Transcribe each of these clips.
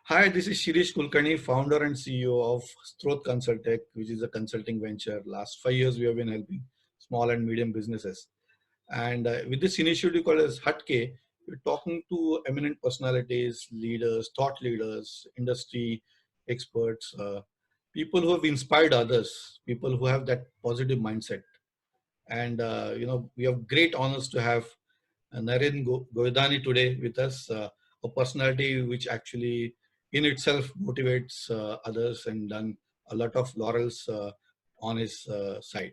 Hi, this is Shirish Kulkarni, founder and CEO of STROTA Consultech, which is a consulting venture. Last 5 years, we have been helping small and medium businesses. And with this initiative called as HotK, we're talking to eminent personalities, leaders, thought leaders, industry experts, people who have inspired others, people who have that positive mindset. And, we have great honors to have Narendra Goidani today with us, a personality which actually in itself motivates others and done a lot of laurels on his side.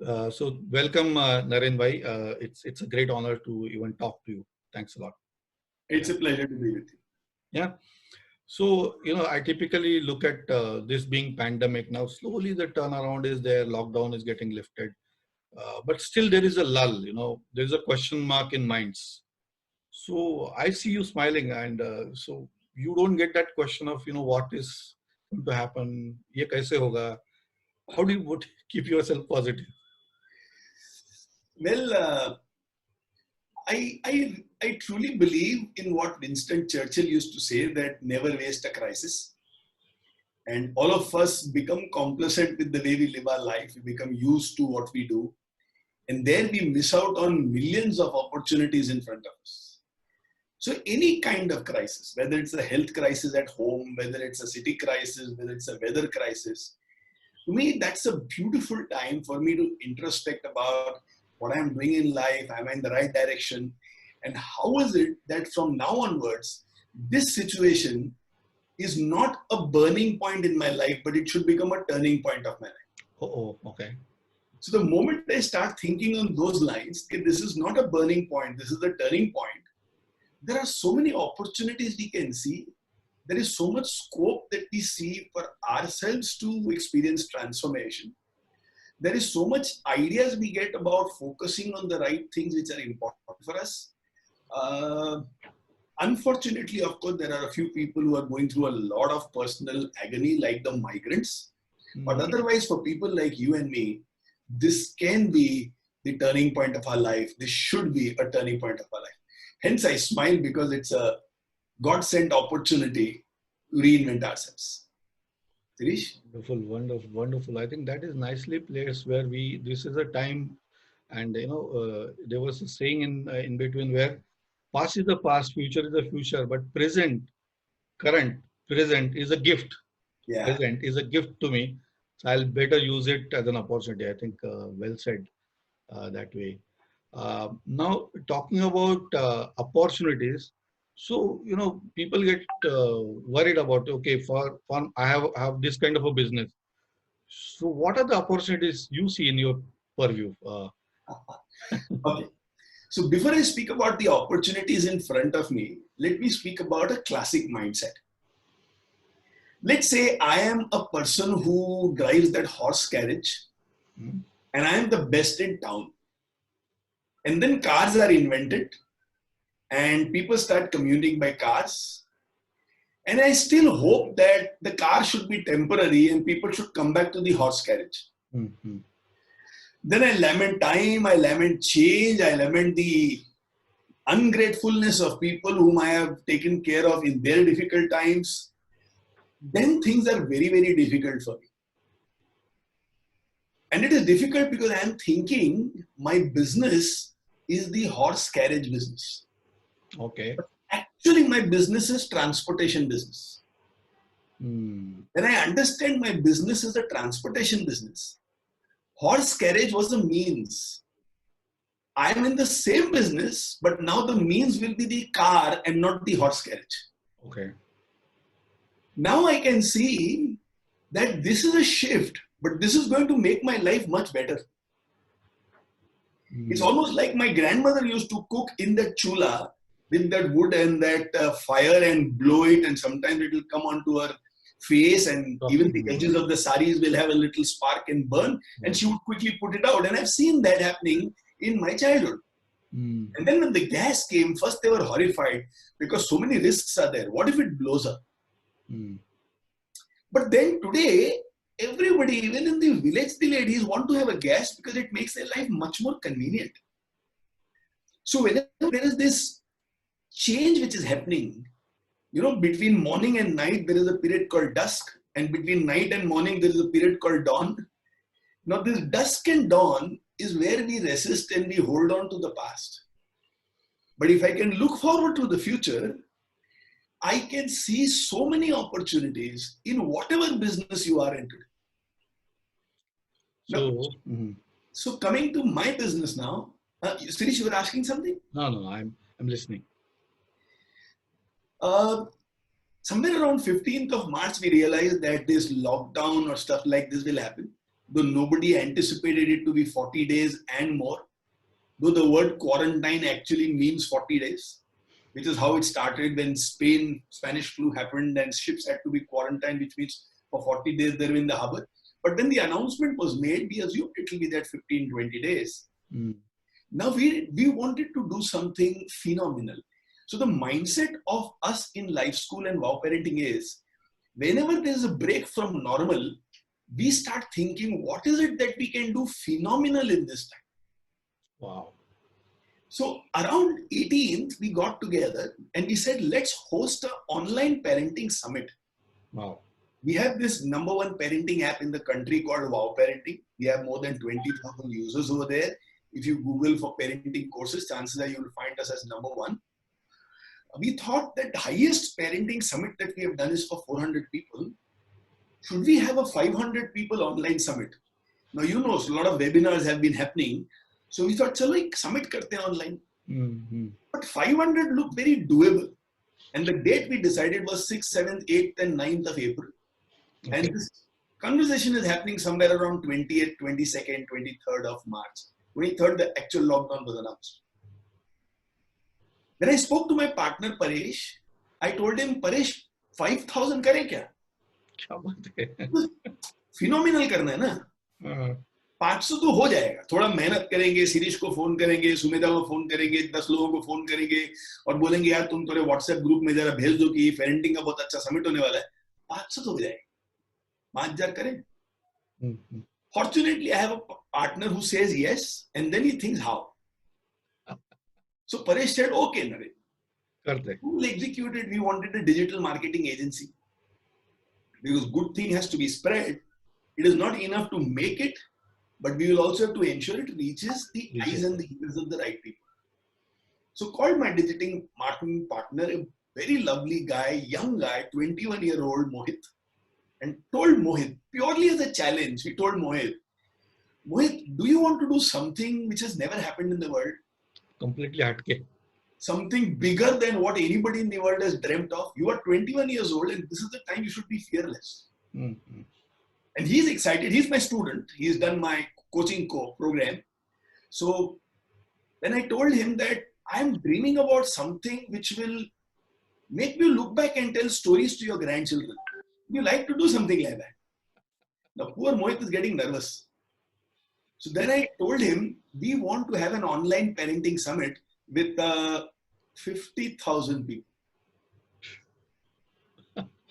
So welcome, Naren bhai. It's a great honor to even talk to you. Thanks a lot. It's a pleasure to be with you. Yeah. So, I typically look at this being pandemic. Now, slowly the turnaround is there. Lockdown is getting lifted. But still there is a lull, there's a question mark in minds. So I see you smiling, and so you don't get that question of what is going to happen. Ye kaise hoga? How do you keep yourself positive? Well, I truly believe in what Winston Churchill used to say, that never waste a crisis. And all of us become complacent with the way we live our life. We become used to what we do. And then we miss out on millions of opportunities in front of us. So any kind of crisis, whether it's a health crisis at home, whether it's a city crisis, whether it's a weather crisis, to me, that's a beautiful time for me to introspect about what I'm doing in life. Am I in the right direction? And how is it that from now onwards, this situation is not a burning point in my life, but it should become a turning point of my life. Okay. So the moment I start thinking on those lines, okay, this is not a burning point, this is the turning point. There are so many opportunities we can see. There is so much scope that we see for ourselves to experience transformation. There is so much ideas we get about focusing on the right things which are important for us. Unfortunately, of course, there are a few people who are going through a lot of personal agony, like the migrants. But otherwise, for people like you and me, this can be the turning point of our life. This should be a turning point of our life. Hence, I smile because it's a God-sent opportunity to reinvent ourselves. Sirish? Wonderful. I think that is nicely placed where this is a time, and there was a saying in between where past is the past, future is the future, but current, present is a gift. Yeah. Present is a gift to me. So I'll better use it as an opportunity. I think well said that way. Now talking about opportunities, so people get worried about, okay, for I have this kind of a business. So what are the opportunities you see in your purview? Okay. So before I speak about the opportunities in front of me, let me speak about a classic mindset. Let's say I am a person who drives that horse carriage and I am the best in town. And then cars are invented and people start commuting by cars. And I still hope that the car should be temporary and people should come back to the horse carriage. Mm-hmm. Then I lament time, I lament change, I lament the ungratefulness of people whom I have taken care of in their difficult times. Then things are very, very difficult for me. And it is difficult because I am thinking my business is the horse carriage business. Okay. But actually, my business is transportation business. When I understand my business is a transportation business, horse carriage was a means. I am in the same business, but now the means will be the car and not the horse carriage. Okay. Now I can see that this is a shift, but this is going to make my life much better. It's almost like my grandmother used to cook in that chula with that wood and that fire and blow it, and sometimes it will come onto her face and even the edges of the saris will have a little spark and burn, and she would quickly put it out. And I've seen that happening in my childhood. And then when the gas came, first they were horrified because so many risks are there. What if it blows up? But then today, everybody, even in the village, the ladies want to have a gas because it makes their life much more convenient. So whenever there is this change which is happening, Between morning and night, there is a period called dusk. And between night and morning, there is a period called dawn. Now, this dusk and dawn is where we resist and we hold on to the past. But if I can look forward to the future, I can see so many opportunities in whatever business you are into. So coming to my business now, Sirish, you were asking something? No, I'm listening. Somewhere around 15th of March, we realized that this lockdown or stuff like this will happen. Though nobody anticipated it to be 40 days and more. Though the word quarantine actually means 40 days, which is how it started when Spanish flu happened and ships had to be quarantined, which means for 40 days they were in the harbor. But when the announcement was made, we assumed it will be that 15, 20 days. Now we wanted to do something phenomenal. So the mindset of us in Life School and Wow Parenting is, whenever there's a break from normal, we start thinking, what is it that we can do phenomenal in this time? Wow. So around 18th, we got together and we said, let's host an online parenting summit. Wow. We have this #1 parenting app in the country called Wow Parenting. We have more than 20,000 users over there. If you Google for parenting courses, chances are you will find us as #1. We thought that the highest parenting summit that we have done is for 400 people. Should we have a 500 people online summit? Now, a lot of webinars have been happening. So we thought, chalo, ek summit karte hain online. But 500 looked very doable. And the date we decided was 6th, 7th, 8th and 9th of April. Okay. And this conversation is happening somewhere around 20th, 22nd, 23rd of March. 23rd, the actual lockdown was announced. When I spoke to my partner, Paresh, I told him, Paresh, 5,000 kare kya? Phenomenal karna hai na? 500 तो हो जाएगा. थोड़ा मेहनत करेंगे, शिरीष को phone करेंगे, सुमिता को phone करेंगे, 10 लोगों को फोन करेंगे और बोलेंगे यार तुम थोड़े व्हाट्सएप ग्रुप में जरा भेज दो कि पेरेंटिंग का बहुत अच्छा समिट होने वाला है. 500 तो हो जाएगा. 5,000 करें. Fortunately, I have a partner who says yes, and then he thinks how. So Paresh said, okay, Narendra. We'll execute it. We wanted a digital marketing agency. Because good thing has to be spread. It is not enough to make it, but we will also have to ensure it reaches the eyes and the ears of the right people. So called my digital marketing partner, a very lovely guy, young guy, 21-year-old Mohit, and told Mohit, purely as a challenge, we told Mohit, do you want to do something which has never happened in the world? Completely hatke. Something bigger than what anybody in the world has dreamt of. You are 21 years old and this is the time you should be fearless. And he's excited. He's my student. He's done my coaching program. So when I told him that I'm dreaming about something which will make you look back and tell stories to your grandchildren. You like to do something like that. Now poor Mohit is getting nervous. So then I told him, we want to have an online parenting summit with 50,000 people.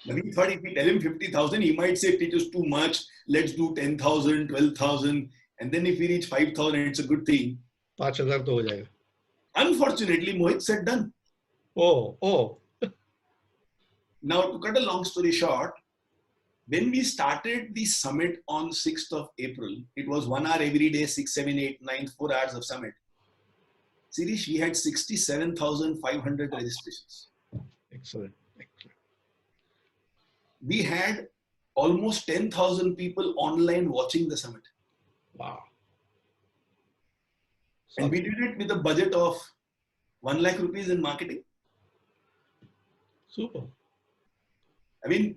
Now we thought if we tell him 50,000, he might say it is too much. Let's do 10,000, 12,000. And then if we reach 5,000, it's a good thing. 5,000 to ho jayega. Unfortunately, Mohit said done. Oh. Now to cut a long story short, when we started the summit on 6th of April, it was 1 hour every day, 6, 7, 8, 9, 4 hours of summit. Sirish, we had 67,500 registrations. Excellent. We had almost 10,000 people online watching the summit. Wow. And we did it with a budget of 1 lakh rupees in marketing. Super. I mean,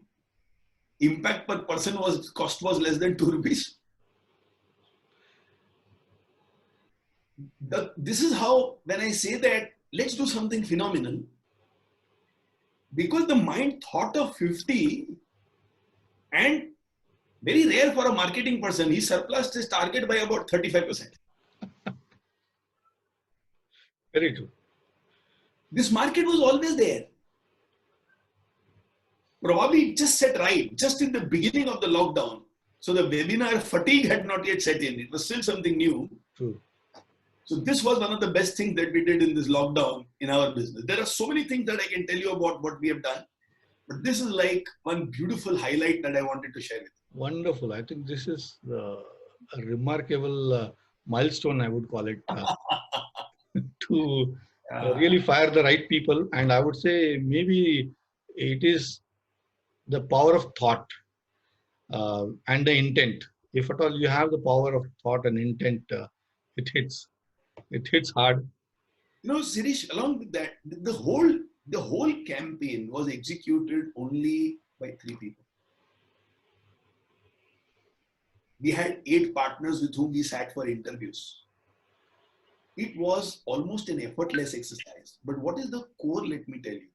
impact per person cost was less than 2 rupees. This is how, when I say that, let's do something phenomenal, because the mind thought of 50 and very rare for a marketing person, he surpassed his target by about 35%. Very true. This market was always there. Probably just set right, just in the beginning of the lockdown. So the webinar fatigue had not yet set in. It was still something new. True. So this was one of the best things that we did in this lockdown in our business. There are so many things that I can tell you about what we have done, but this is like one beautiful highlight that I wanted to share with you. Wonderful. I think this is a remarkable milestone, I would call it, to really fire the right people. And I would say maybe it is the power of thought and the intent. If at all you have the power of thought and intent, it hits. It hits hard. You know, Sirish, along with that, the whole campaign was executed only by 3 people. We had 8 partners with whom we sat for interviews. It was almost an effortless exercise. But what is the core? Let me tell you.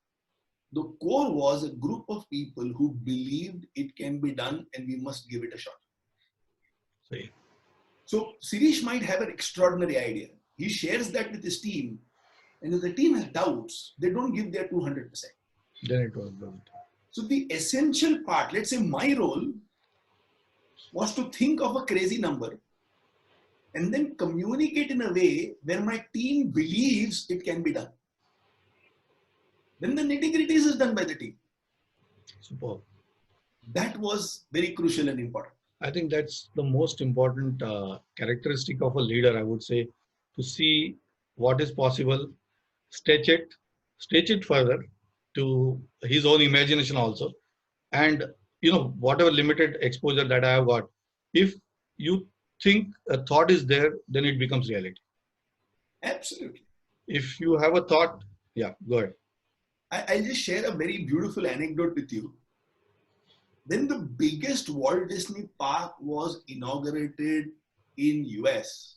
The core was a group of people who believed it can be done and we must give it a shot. See. So Sirish might have an extraordinary idea. He shares that with his team. And if the team has doubts, they don't give their 200%. Then it was done. So the essential part, let's say my role, was to think of a crazy number and then communicate in a way where my team believes it can be done. Then the nitty-gritties is done by the team. Superb. That was very crucial and important. I think that's the most important characteristic of a leader, I would say, to see what is possible, stretch it further to his own imagination also. And, whatever limited exposure that I have got, if you think a thought is there, then it becomes reality. Absolutely. If you have a thought, yeah, go ahead. I'll just share a very beautiful anecdote with you. When the biggest Walt Disney park was inaugurated in US,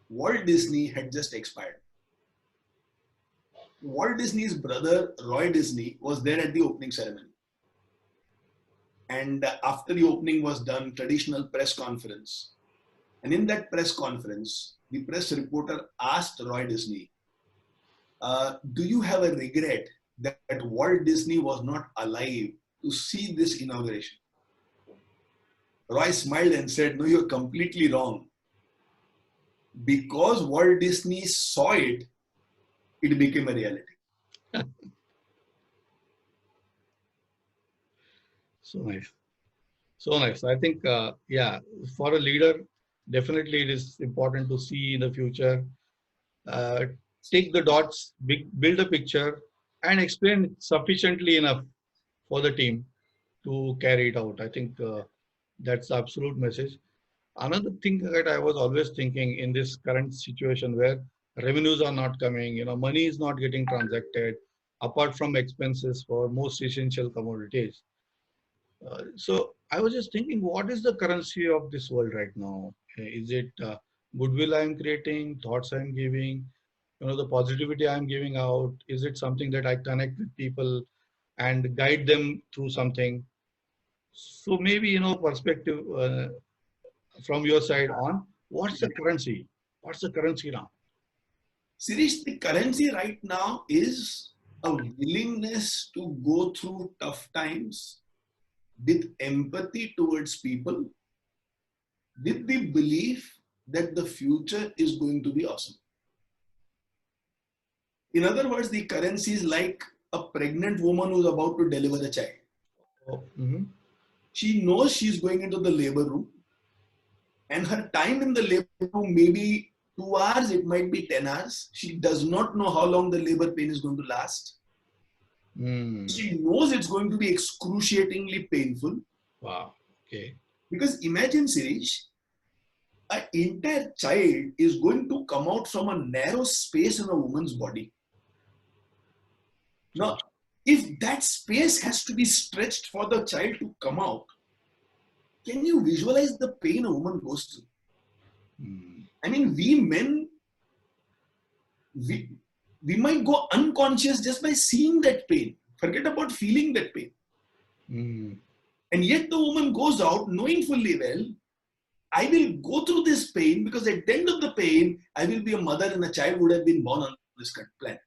Walt Disney had just expired. Walt Disney's brother, Roy Disney, was there at the opening ceremony. And after the opening was done, traditional press conference. And in that press conference, the press reporter asked Roy Disney, do you have a regret that Walt Disney was not alive to see this inauguration? Roy smiled and said, no, you're completely wrong. Because Walt Disney saw it, it became a reality. So nice. So nice. I think, for a leader, definitely it is important to see in the future, take the dots, build a picture, and explain sufficiently enough for the team to carry it out. I think that's the absolute message. Another thing that I was always thinking in this current situation where revenues are not coming, money is not getting transacted, apart from expenses for most essential commodities. So I was just thinking, what is the currency of this world right now? Is it goodwill I'm creating, thoughts I'm giving, the positivity I'm giving out? Is it something that I connect with people and guide them through something? So maybe, perspective from your side on what's the currency? What's the currency now? Sirish, the currency right now is a willingness to go through tough times with empathy towards people, with the belief that the future is going to be awesome. In other words, the currency is like a pregnant woman who's about to deliver a child. She knows she's going into the labor room, and her time in the labor room may be 2 hours, it might be 10 hours. She does not know how long the labor pain is going to last. She knows it's going to be excruciatingly painful. Wow. Okay. Because imagine, Sirish, an entire child is going to come out from a narrow space in a woman's body. Now, if that space has to be stretched for the child to come out, can you visualize the pain a woman goes through? I mean, we men, we might go unconscious just by seeing that pain. Forget about feeling that pain. And yet the woman goes out knowing fully well, I will go through this pain because at the end of the pain, I will be a mother and a child would have been born on this planet.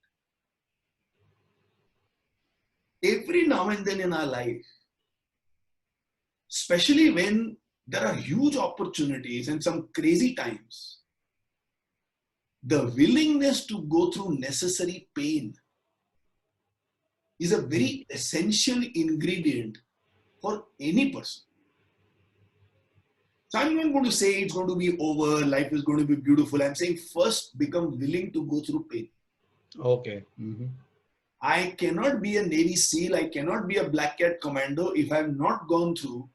Every now and then in our life, especially when there are huge opportunities and some crazy times, The willingness to go through necessary pain is a very essential ingredient for any person. So I'm not going to say it's going to be over, life is going to be beautiful. I'm saying first become willing to go through pain. Okay. I cannot be a Navy SEAL, I cannot be a Black Cat Commando if I've not gone through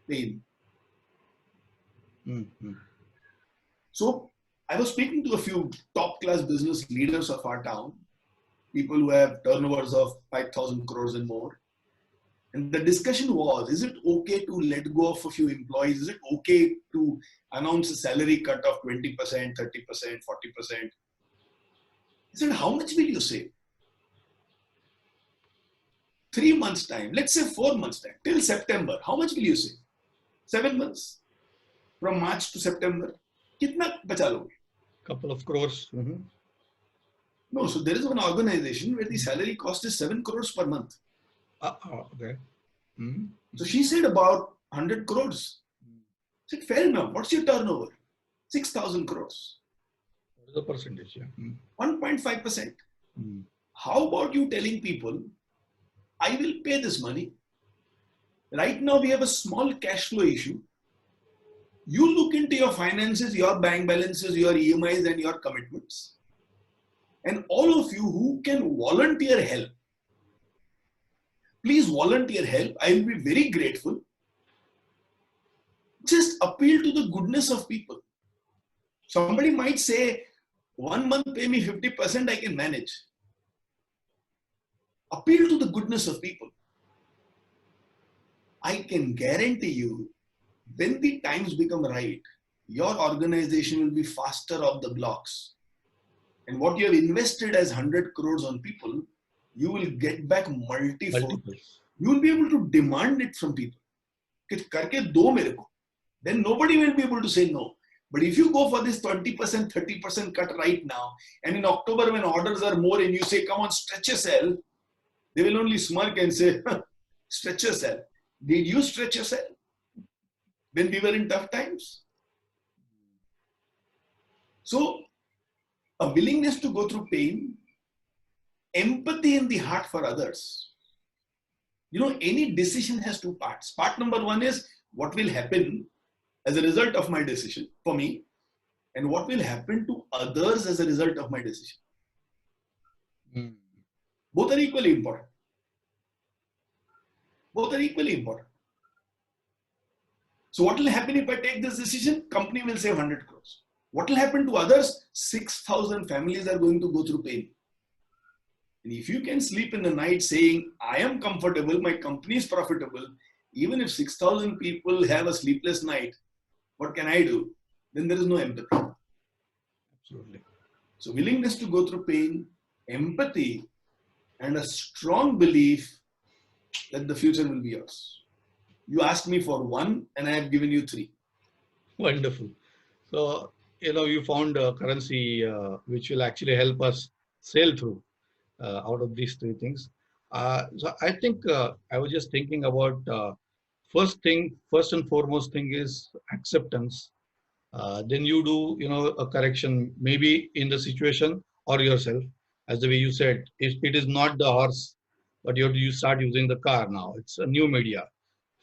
pain. So I was speaking to a few top class business leaders of our town, people who have turnovers of 5,000 crores and more. And the discussion was, is it okay to let go of a few employees? Is it okay to announce a salary cut of 20%, 30%, 40%? I said, how much will you save? 3 months time, let's say 4 months time, till September, how much will you save? 7 months, from March to September, kitna bacha loge? Couple of crores. No, so there is an organization where the salary cost is 7 crores per month. Okay. So she said about 100 crores. I said, fair enough. What's your turnover? 6,000 crores. What is the percentage? 1.5%. How about you telling people, I will pay this money. Right now we have a small cash flow issue. You look into your finances, your bank balances, your EMIs and your commitments. And all of you who can volunteer help, please volunteer help. I will be very grateful. Just appeal to the goodness of people. Somebody might say, 1 month pay me 50%, I can manage. Appeal to the goodness of people. I can guarantee you, when the times become right, your organization will be faster off the blocks. And what you have invested as 100 crores on people, you will get back multifold. You will be able to demand it from people. Then nobody will be able to say no. But if you go for this 20%, 30% cut right now, and in October when orders are more and you say, come on, stretch yourself, they will only smirk and say, stretch yourself. Did you stretch yourself when we were in tough times? So, a willingness to go through pain, empathy in the heart for others. You know, any decision has two parts. Part number one is what will happen as a result of my decision for me, and what will happen to others as a result of my decision. Both are equally important. Both are equally important. So what will happen if I take this decision? Company will save 100 crores. What will happen to others? 6,000 families are going to go through pain. And if you can sleep in the night saying, I am comfortable, my company is profitable, even if 6,000 people have a sleepless night, what can I do? Then there is no empathy. Absolutely. So willingness to go through pain, empathy, and a strong belief that the future will be yours. You asked me for one and I have given you three. Wonderful. So, you found a currency which will actually help us sail through out of these three things. So I think I was just thinking about first and foremost thing is acceptance. Then you do, a correction, maybe in the situation or yourself, as the way you said, if it is not the horse, but you start using the car now, it's a new media.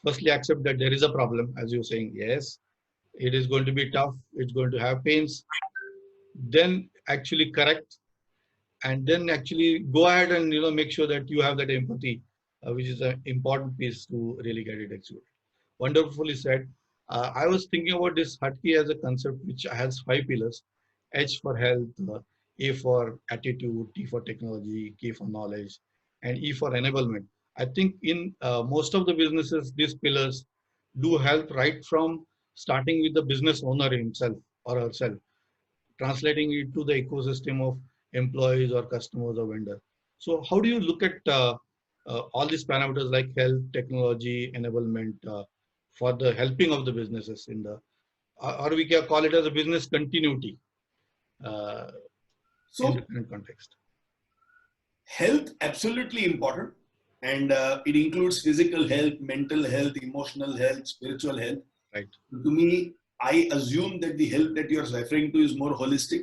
Firstly, accept that there is a problem, as you're saying, yes, it is going to be tough, it's going to have pains. Then actually correct, and then actually go ahead and make sure that you have that empathy, which is an important piece to really get it executed. Wonderfully said. I was thinking about this HotK as a concept which has 5 pillars: H for health, A for attitude, T for technology, K for knowledge, and E for enablement. I think in most of the businesses, these pillars do help right from starting with the business owner himself or herself, translating it to the ecosystem of employees or customers or vendor. So how do you look at all these parameters like health, technology, enablement for the helping of the businesses in the, or we can call it as a business continuity uh, in the current context? Health, absolutely important. And it includes physical health, mental health, emotional health, spiritual health. Right. To me, I assume that the health that you're referring to is more holistic.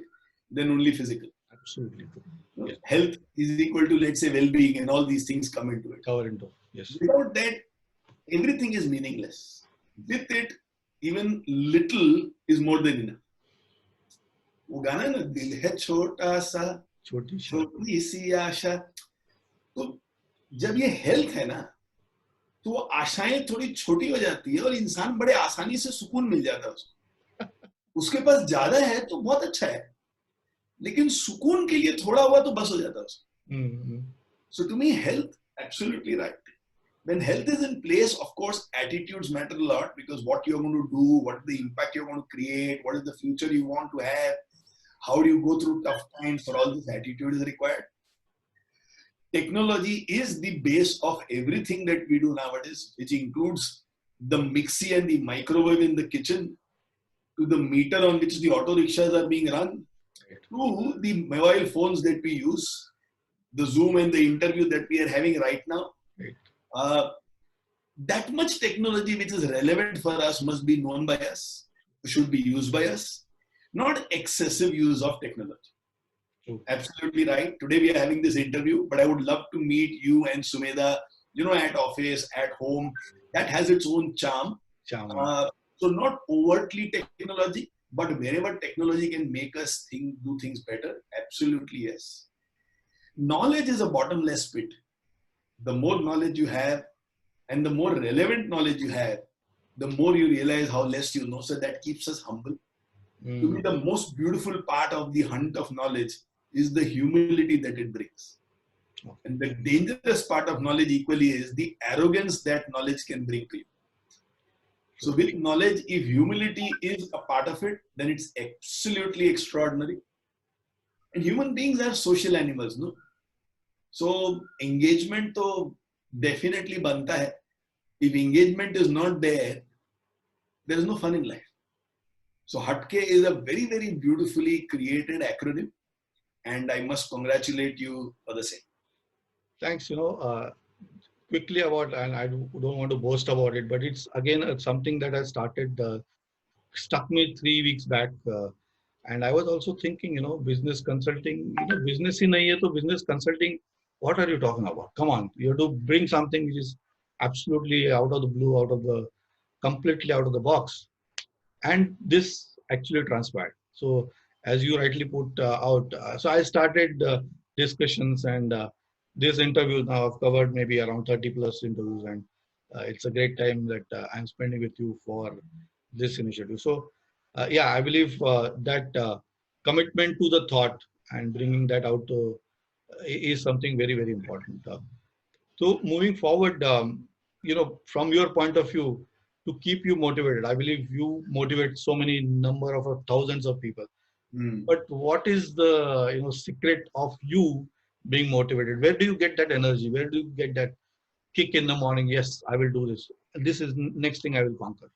than only physical. Absolutely true. Yes. Health is equal to, let's say, well-being, and all these things come into it. Cover into. Yes. Without that, everything is meaningless. With it, even little is more than enough. वो गाना ना, दिल है छोटा सा छोटी सी आशा, तो जब ये हेल्थ है ना, तो वो आशाएं थोड़ी छोटी हो जाती है और इंसान बड़े आसानी से सुकून मिल जाता है उसको. उसके पास ज्यादा है तो बहुत अच्छा है, लेकिन सुकून के लिए थोड़ा हुआ तो बस हो जाता है उसको. So to me, health, absolutely right. When health is in place, of course, attitudes matter a lot, because what you're going to do, what the impact you're going to create, what is the future you want to have, how do you go through tough times, for all this attitude is required. Technology is the base of everything that we do nowadays, which includes the mixie and the microwave in the kitchen, to the meter on which the auto rickshaws are being run, to the mobile phones that we use, the Zoom and the interview that we are having right now. That much technology which is relevant for us must be known by us, should be used by us, not excessive use of technology. Absolutely right. Today we are having this interview, but I would love to meet you and Sumedha, at office, at home. That has its own charm. So not overtly technology, but wherever technology can make us do things better, absolutely yes. Knowledge is a bottomless pit. The more knowledge you have and the more relevant knowledge you have, the more you realize how less you know. So that keeps us humble. To me, the most beautiful part of the hunt of knowledge is the humility that it brings. And the dangerous part of knowledge equally is the arrogance that knowledge can bring to you. So with knowledge, if humility is a part of it, then it's absolutely extraordinary. And human beings are social animals, no? So engagement to definitely banta hai. If engagement is not there, there is no fun in life. So HotK is a very, very beautifully created acronym, and I must congratulate you for the same. Thanks. Quickly about, and I don't want to boast about it, but it's again something that I started, stuck me 3 weeks back. And I was also thinking, business consulting, business in a to business consulting, what are you talking about? Come on, you have to bring something which is absolutely out of the blue, completely out of the box. And this actually transpired. So as you rightly put out, so I started discussions, and this interview now I've covered maybe around 30 plus interviews, and it's a great time that I'm spending with you for this initiative. So yeah, I believe that commitment to the thought and bringing that out is something very, very important. So moving forward, from your point of view, to keep you motivated, I believe you motivate so many number of thousands of people. But what is the secret of you being motivated? Where do you get that energy? Where do you get that kick in the morning? Yes, I will do this. This is next thing I will conquer.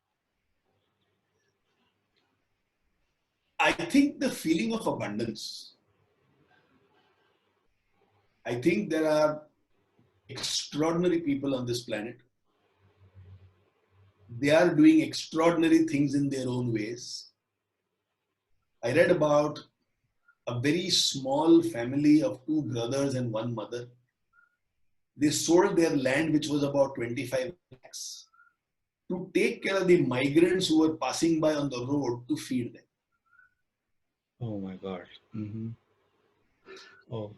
I think the feeling of abundance. I think there are extraordinary people on this planet. They are doing extraordinary things in their own ways. I read about a very small family of 2 brothers and 1 mother. They sold their land, which was about 25 lakhs, to take care of the migrants who were passing by on the road, to feed them. Oh my God. Mm-hmm. Oh.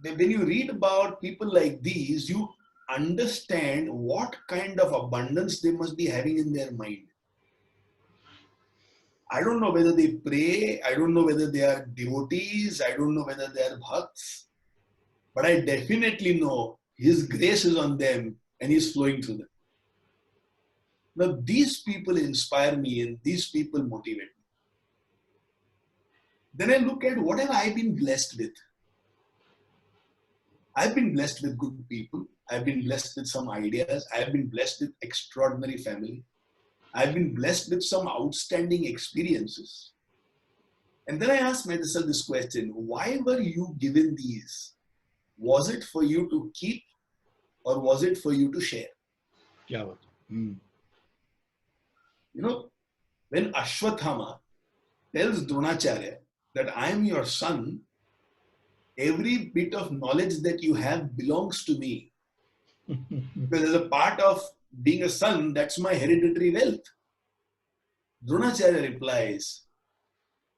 When you read about people like these, you understand what kind of abundance they must be having in their mind. I don't know whether they pray, I don't know whether they are devotees, I don't know whether they are bhakts, but I definitely know His grace is on them and He's flowing through them. Now, these people inspire me and these people motivate me. Then I look at what have I been blessed with. I've been blessed with good people. I've been blessed with some ideas. I've been blessed with extraordinary family. I've been blessed with some outstanding experiences. And then I asked myself this question: why were you given these? Was it for you to keep, or was it for you to share? Yeah. When Ashwathama tells Dronacharya that I am your son, every bit of knowledge that you have belongs to me. Because as a part of being a son, that's my hereditary wealth. Dronacharya replies,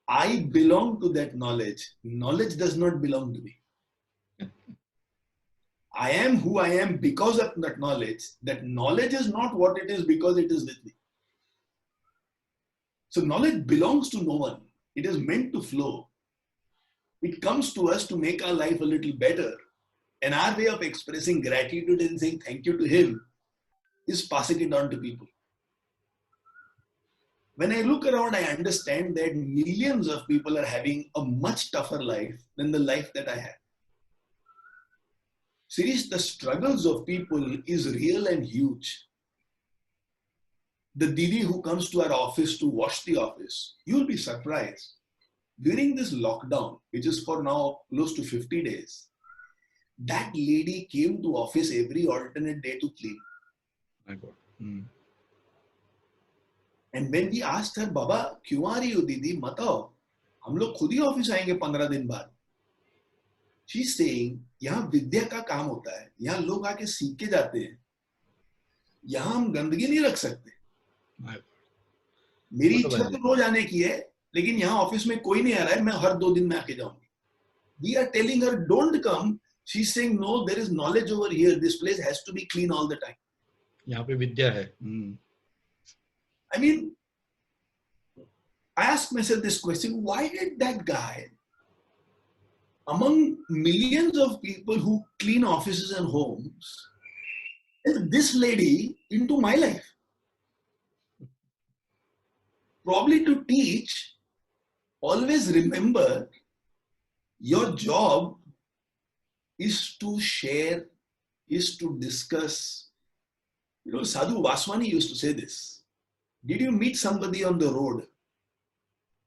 I belong to that knowledge. Knowledge does not belong to me. I am who I am because of that knowledge. That knowledge is not what it is because it is with me. So knowledge belongs to no one. It is meant to flow. It comes to us to make our life a little better. And our way of expressing gratitude and saying thank you to him is passing it on to people. When I look around, I understand that millions of people are having a much tougher life than the life that I had. Sirish, the struggles of people is real and huge. The Didi who comes to our office to wash the office, you'll be surprised. During this lockdown, which is for now close to 50 days, that lady came to office every alternate day to clean. My God. Mm. And when we asked her, Baba, क्यों आ रही हो दीदी, बताओ, हम लोग खुद ही office आएंगे 15 दिन बाद. She's saying, यहाँ विद्या का काम होता है, यहाँ लोग आके सीख के जाते हैं, यहाँ हम गंदगी नहीं रख सकते. मेरी इच्छा तो रोज आने की है, लेकिन यहाँ ऑफिस में कोई नहीं आ रहा है, मैं हर 2 दिन में आके जाऊंगी. We are telling her, don't come. She's saying, no, there is knowledge over here. This place has to be clean all the time. यहाँ पे विद्या है. I mean, I asked myself this question, why did that guy, among millions of people who clean offices and homes, take this lady into my life? Probably to teach, always remember, your job is to share, is to discuss. You know, Sadhu Vaswani used to say this. Did you meet somebody on the road?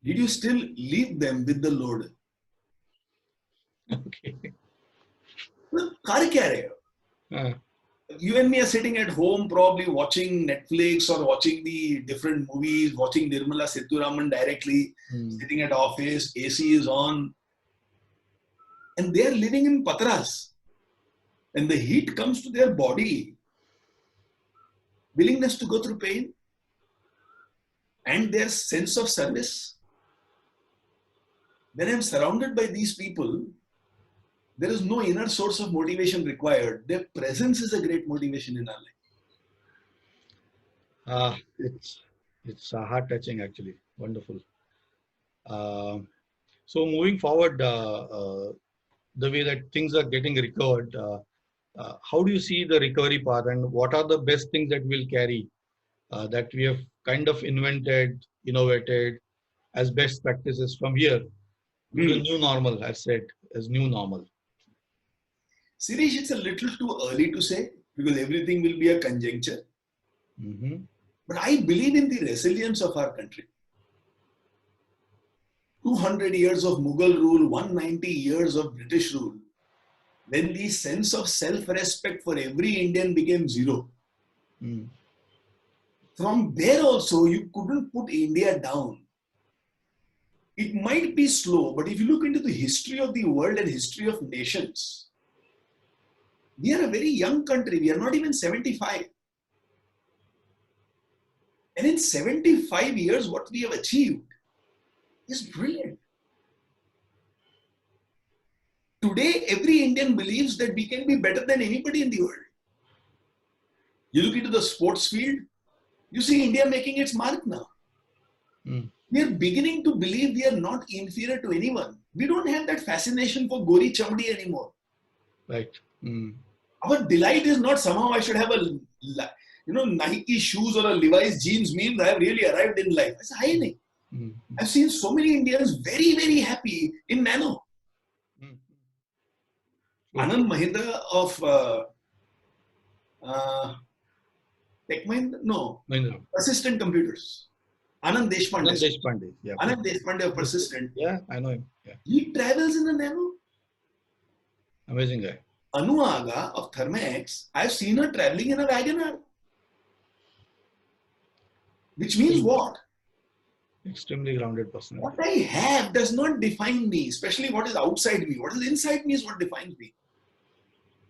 Did you still leave them with the load? Okay. कर क्या रहे हो? You and me are sitting at home, probably watching Netflix or watching the different movies, watching Nirmala Sethuraman directly, sitting at office, AC is on. And they are living in patras. And the heat comes to their body. Willingness to go through pain. And their sense of service. When I'm surrounded by these people, there is no inner source of motivation required. Their presence is a great motivation in our life. It's heart-touching, actually. Wonderful. So moving forward, the way that things are getting recovered, how do you see the recovery path, and what are the best things that we'll carry that we have kind of invented, innovated as best practices from here to the new normal, as said, as new normal? Sirish, it's a little too early to say because everything will be a conjuncture. But I believe in the resilience of our country. 200 years of Mughal rule, 190 years of British rule. When the sense of self-respect for every Indian became zero. From there also, you couldn't put India down. It might be slow, but if you look into the history of the world and history of nations, we are a very young country. We are not even 75. And in 75 years, what we have achieved is brilliant. Today, every Indian believes that we can be better than anybody in the world. You look into the sports field, you see India making its mark now. We are beginning to believe we are not inferior to anyone. We don't have that fascination for Gori Chamdi anymore. Right. Our delight is not somehow I should have a Nike shoes or a Levi's jeans means I have really arrived in life. It's high. I've seen so many Indians very, very happy in Nano. Anand Mahindra of Persistent Computers. Anand Deshpande. Yeah. Anand Deshpande of Persistent. Yeah, I know him. Yeah. He travels in a Nano. Amazing guy. Anu Aga of Thermax, I've seen her traveling in a Wagoner. Which means what? Extremely grounded What personality. I have does not define me, especially what is outside me. What is inside me is what defines me.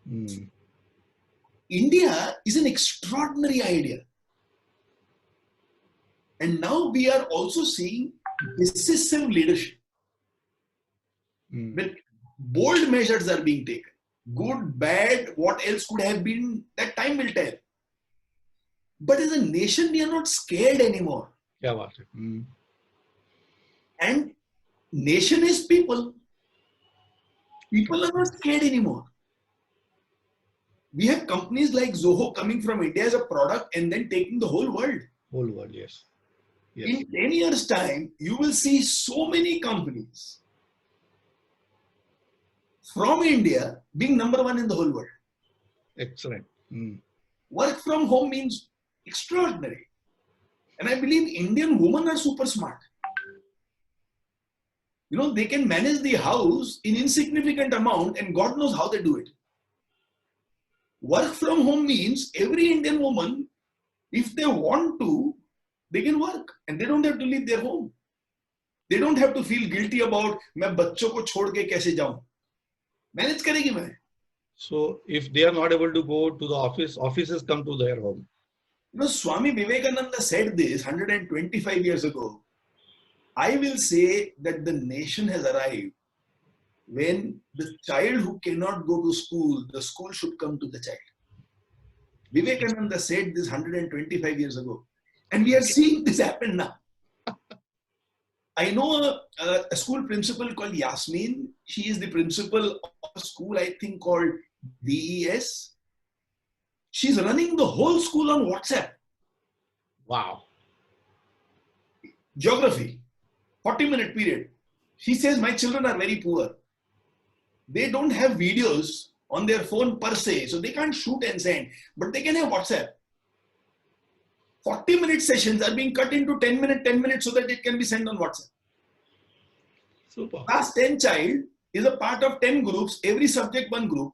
Mm. India is an extraordinary idea. And now we are also seeing decisive leadership. Mm. With bold measures are being taken. Good, bad, what else could have been, that time will tell. But as a nation, we are not scared anymore. क्या बात है? And nation is people. People are not scared anymore. We have companies like Zoho coming from India as a product and then taking the whole world. Whole world, yes. Yes. In 10 years' time, you will see so many companies from India being number one in the whole world. Excellent. Mm. Work from home means extraordinary. And I believe Indian women are super smart. You know, they can manage the house in insignificant amount and God knows how they do it. Work from home means every Indian woman, if they want to, they can work and they don't have to leave their home. They don't have to feel guilty about मैं बच्चों को छोड़ के कैसे जाऊं. Manage करेगी मैं. So if they are not able to go to the office, offices come to their home. You know, Swami Vivekananda said this 125 years ago. I will say that the nation has arrived when the child who cannot go to school, the school should come to the child. Vivekananda said this 125 years ago. And we are seeing this happen now. I know a school principal called Yasmin. She is the principal of a school, I think, called DES. She's running the whole school on WhatsApp. Wow. Geography, 40-minute period. She says, my children are very poor. They don't have videos on their phone per se, so they can't shoot and send, but they can have WhatsApp. 40-minute sessions are being cut into 10 minutes so that it can be sent on WhatsApp. Super. Class 10 child is a part of 10 groups, every subject one group.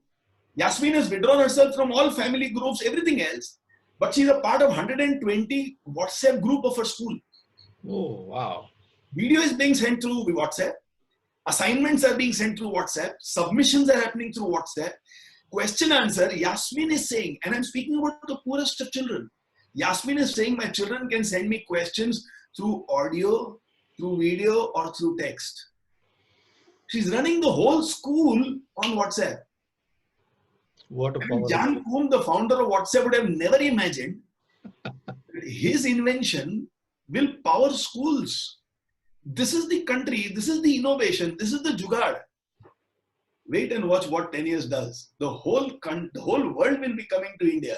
Yasmin has withdrawn herself from all family groups, everything else, but she's a part of 120 WhatsApp group of her school. Oh, wow. Video is being sent through WhatsApp. Assignments are being sent through WhatsApp. Submissions are happening through WhatsApp. Question answer, Yasmin is saying, and I'm speaking about the poorest of children. Yasmin is saying my children can send me questions through audio, through video, or through text. She's running the whole school on WhatsApp. What a I mean, power. Jan Koum, the founder of WhatsApp, would have never imagined that his invention will power schools. This is the country, this is the innovation, this is the jugaad. Wait and watch what 10 years does. The whole world will be coming to India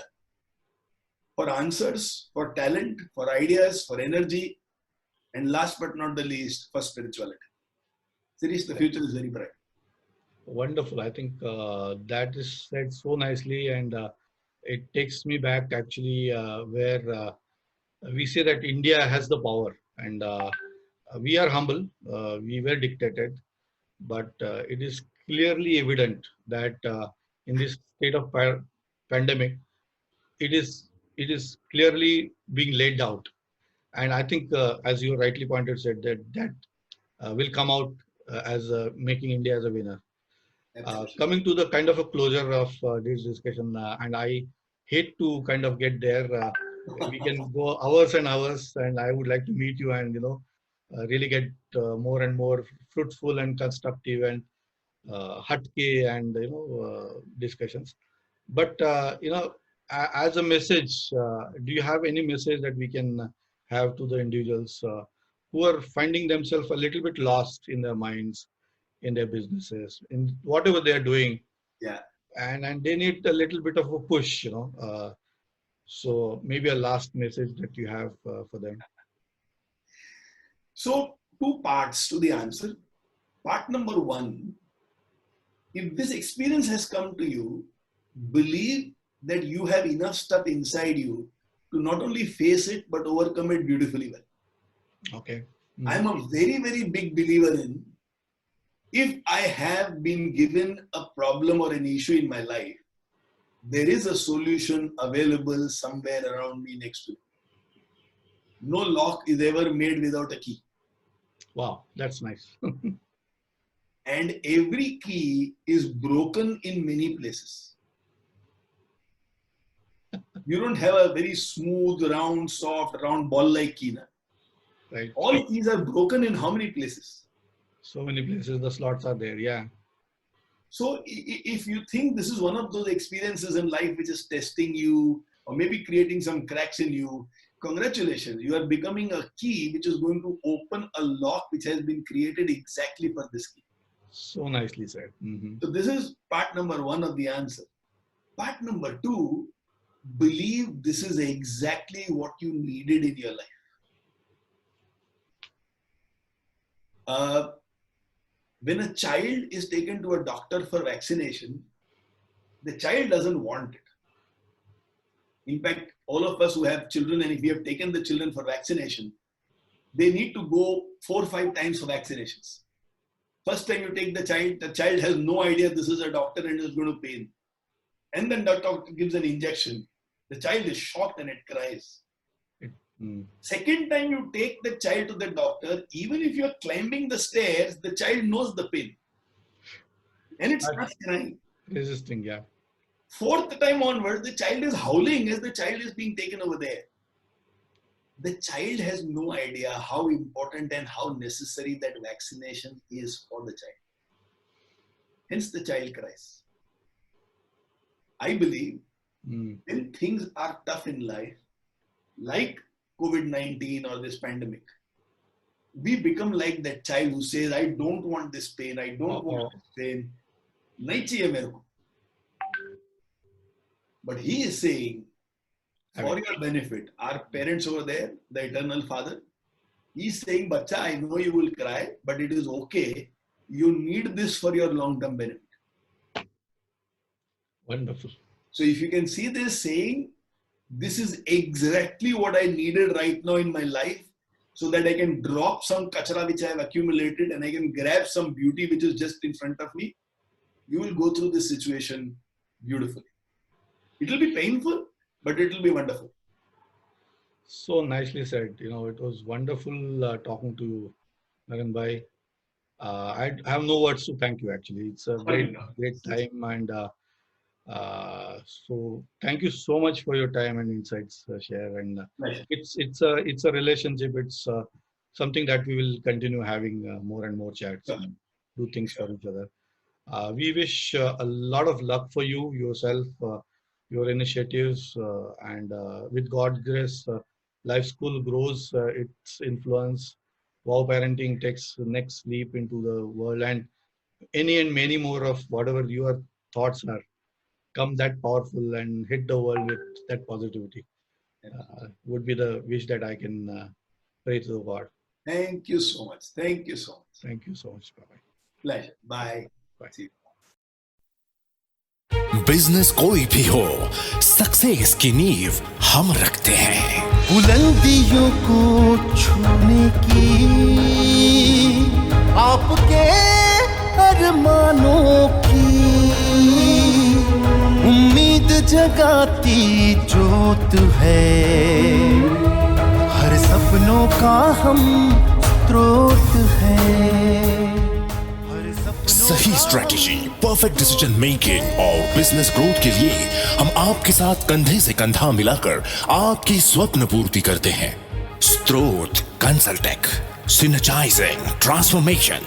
for answers, for talent, for ideas, for energy, and last but not the least, for spirituality. Sirish, the future is very bright. Wonderful. I think that is said so nicely, and it takes me back actually where we say that India has the power, and we are humble. We were dictated, but it is clearly evident that in this state of pandemic, it is clearly being laid out. And I think, as you rightly pointed, said that will come out as making India as a winner. Coming to the kind of a closure of this discussion, and I hate to kind of get there. We can go hours and hours, and I would like to meet you and really get more and more fruitful and constructive and hatke and discussions. But as a message, do you have any message that we can have to the individuals who are finding themselves a little bit lost in their minds, in their businesses, in whatever they are doing? Yeah. And they need a little bit of a push, so maybe a last message that you have for them. So, two parts to the answer. Part number one, if this experience has come to you, believe that you have enough stuff inside you to not only face it, but overcome it beautifully well. Okay. I'm a very, very big believer in, if I have been given a problem or an issue in my life, there is a solution available somewhere around me next to me. No lock is ever made without a key. Wow, that's nice. And every key is broken in many places. You don't have a very smooth, round, soft, round ball-like key now. Right. All keys are broken in how many places? So many places the slots are there. Yeah. So if you think this is one of those experiences in life which is testing you or maybe creating some cracks in you, congratulations, you are becoming a key which is going to open a lock which has been created exactly for this key. So nicely said. So this is part number one of the answer. Part number two, believe this is exactly what you needed in your life. When a child is taken to a doctor for vaccination, the child doesn't want it. In fact, all of us who have children, and if we have taken the children for vaccination, they need to go 4 or 5 times for vaccinations. First time you take the child has no idea this is a doctor and is going to pain. And then the doctor gives an injection. The child is shocked and it cries. Second time you take the child to the doctor, even if you're climbing the stairs, the child knows the pain. And it starts crying. Resisting, yeah. Fourth time onwards, the child is howling as the child is being taken over there. The child has no idea how important and how necessary that vaccination is for the child. Hence the child cries. I believe when things are tough in life, like COVID-19 or this pandemic, we become like that child who says, I don't want this pain, I don't want this pain. Nahi chahiye mere ko. But he is saying, for your benefit, our parents over there, the eternal father, he's saying, Bacha, I know you will cry, but it is okay. You need this for your long-term benefit. Wonderful. So if you can see this saying, this is exactly what I needed right now in my life, so that I can drop some kachra which I have accumulated and I can grab some beauty which is just in front of me, you will go through this situation beautifully. It will be painful, but it will be wonderful. So nicely said. You know, it was wonderful talking to you, Naran bhai. I have no words to thank you. Actually, it's a great time, and so thank you so much for your time and insights, share. And it's a relationship. It's something that we will continue having more and more chats and do things for each other. We wish a lot of luck for you yourself, your initiatives, and with God's grace, Life School grows its influence. Wow Parenting takes the next leap into the world, and any and many more of whatever your thoughts are come that powerful and hit the world with that positivity. Would be the wish that I can pray to the God. Thank you so much. Thank you so much. Thank you so much. Bye-bye. Pleasure. Bye. Bye. See you. Business कोई भी हो, success की नींव हम रखते हैं। बुलंदियों को छूने की आपके अरमानों की उम्मीद जगाती जोत है, हर सपनों का हम स्रोत है। सही स्ट्रेटेजी, परफेक्ट डिसीजन मेकिंग और बिजनेस ग्रोथ के लिए हम आपके साथ कंधे से कंधा मिलाकर आपकी स्वप्न पूर्ति करते हैं। स्त्रोत कंसल्टेक, सिनर्जाइजिंग ट्रांसफॉर्मेशन।